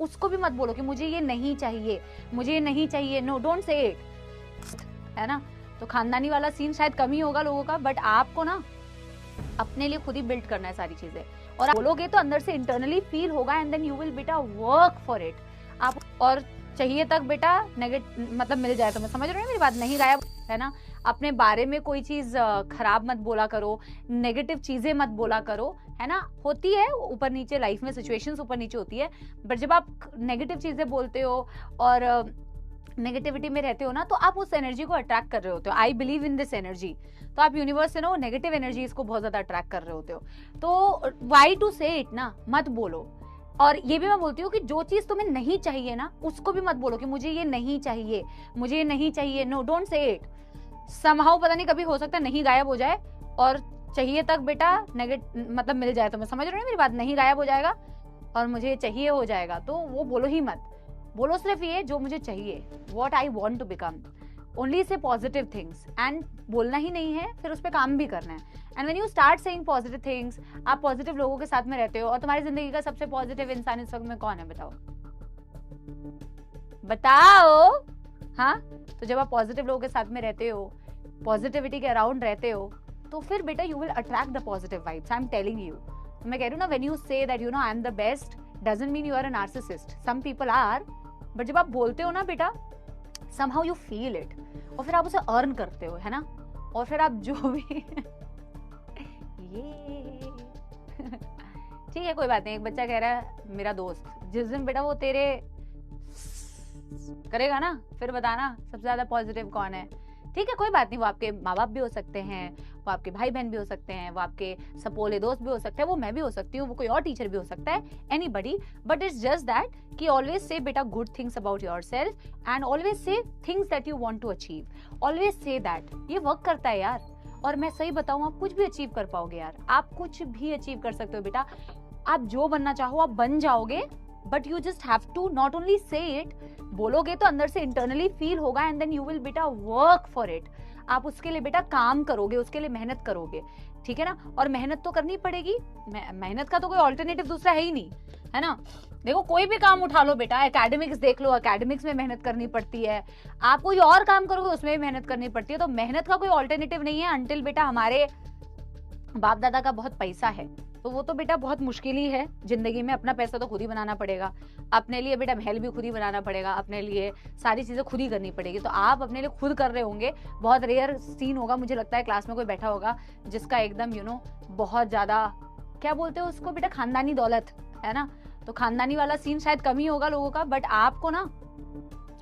उसको भी मत बोलो कि मुझे ये नहीं चाहिए, मुझे ये नहीं चाहिए। नो, डोंट से इट, है ना। तो खानदानी वाला सीन शायद कम ही होगा लोगों का, बट आपको ना अपने लिए खुद ही बिल्ड करना है सारी चीजें। और आप बोलोगे तो अंदर से इंटरनली फील होगा, एंड देन यू विल बेटा वर्क फॉर इट। आप और चाहिए तक बेटा मतलब मिल जाए। तो मैं समझ रही हूँ मेरी बात, नहीं गायब, है ना। अपने बारे में कोई चीज खराब मत बोला करो, नेगेटिव चीजें मत बोला करो, है ना। होती है ऊपर नीचे लाइफ में, सिचुएशंस ऊपर नीचे होती है, बट जब आप नेगेटिव चीजें बोलते हो और नेगेटिविटी में रहते हो ना, तो आप उस एनर्जी को अट्रैक्ट कर रहे होते हो। I believe in this energy. तो आप यूनिवर्स से ना नेगेटिव एनर्जीज को बहुत ज्यादा अट्रैक्ट कर रहे होते हो। तो वाई टू से इट ना, मत बोलो। और ये भी मैं बोलती हूँ कि जो चीज तुम्हें नहीं चाहिए ना, उसको भी मत बोलो कि मुझे ये नहीं चाहिए, मुझे ये नहीं चाहिए। No, don't say it. Somehow पता नहीं कभी हो सकता है नहीं गायब हो जाए, और चाहिए तक बेटा मतलब मिल जाए। तो मैं समझ रही हूँ मेरी बात, नहीं गायब हो जाएगा और मुझे चाहिए हो जाएगा। तो वो बोलो ही मत, बोलो सिर्फ ये जो मुझे चाहिए, what I want to become. Only say positive things, and बोलना ही नहीं है, फिर उस पर काम भी करना है। And when you start saying positive things, आप पॉजिटिव लोगों के साथ में रहते हो। और तुम्हारी जिंदगी का सबसे पॉजिटिव इंसान इस वक्त में कौन है, बताओ बताओ। हाँ, तो जब आप पॉजिटिव लोगों के साथ में रहते हो, पॉजिटिविटी के अराउंड रहते हो, तो फिर बेटा you will attract the positive vibes. I am telling you. तो मैं कह रही हूँ ना, when you say that you know I am the best, doesn't mean you are a narcissist. Some people are, but जब आप बोलते हो ना बेटा, somehow you feel it, और फिर आप उसे अर्न करते हो, है ना। और फिर आप जो भी ये ठीक है, कोई बात नहीं। एक बच्चा कह रहा है मेरा दोस्त, जिस दिन बेटा वो तेरे करेगा ना, फिर बताना सबसे ज्यादा पॉजिटिव कौन है। ठीक है, कोई बात नहीं। वो आपके माँ बाप भी हो सकते हैं, वो आपके भाई बहन भी हो सकते हैं, वो आपके सपोले दोस्त भी हो सकते हैं, वो मैं भी हो सकती हूँ, वो कोई और टीचर भी हो सकता है, anybody. But it's just that कि ऑलवेज से बेटा good things about yourself, and always say things that you want to achieve. Always say that. ये वर्क करता है यार। और मैं सही बताऊं, आप कुछ भी अचीव कर पाओगे यार। आप कुछ भी अचीव कर सकते हो बेटा। आप जो बनना चाहो आप बन जाओगे, but you just have to not only say it, बोलोगे तो अंदर से इंटरनली फील होगा, एंड देन यू विल बेटा वर्क फॉर इट। आप उसके लिए बेटा काम करोगे, उसके लिए मेहनत करोगे, ठीक है ना। और मेहनत तो करनी पड़ेगी, मेहनत का तो कोई ऑल्टरनेटिव दूसरा है ही नहीं, है ना। देखो कोई भी काम उठा लो बेटा, एकेडमिक्स देख लो, एकेडमिक्स में मेहनत करनी पड़ती है। आप कोई और काम करोगे उसमें भी मेहनत करनी पड़ती है। तो मेहनत का कोई ऑल्टरनेटिव नहीं है, अंटिल बेटा हमारे बाप दादा का बहुत पैसा है, तो वो तो बेटा बहुत मुश्किल ही है जिंदगी में। अपना पैसा तो खुद ही बनाना पड़ेगा, अपने लिए बेटा महल भी खुद ही बनाना पड़ेगा, अपने लिए सारी चीजें खुद ही करनी पड़ेगी। तो आप अपने लिए खुद कर रहे होंगे। बहुत रेयर सीन होगा, मुझे लगता है क्लास में कोई बैठा होगा जिसका एकदम बहुत ज्यादा क्या बोलते हो उसको बेटा, खानदानी दौलत, है ना। तो खानदानी वाला सीन शायद कम ही होगा लोगों का, बट आपको ना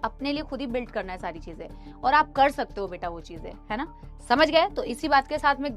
अपने लिए खुद ही बिल्ड करना है सारी चीजें, और आप कर सकते हो बेटा वो चीजें, है ना। समझ गए। तो इसी बात के साथ में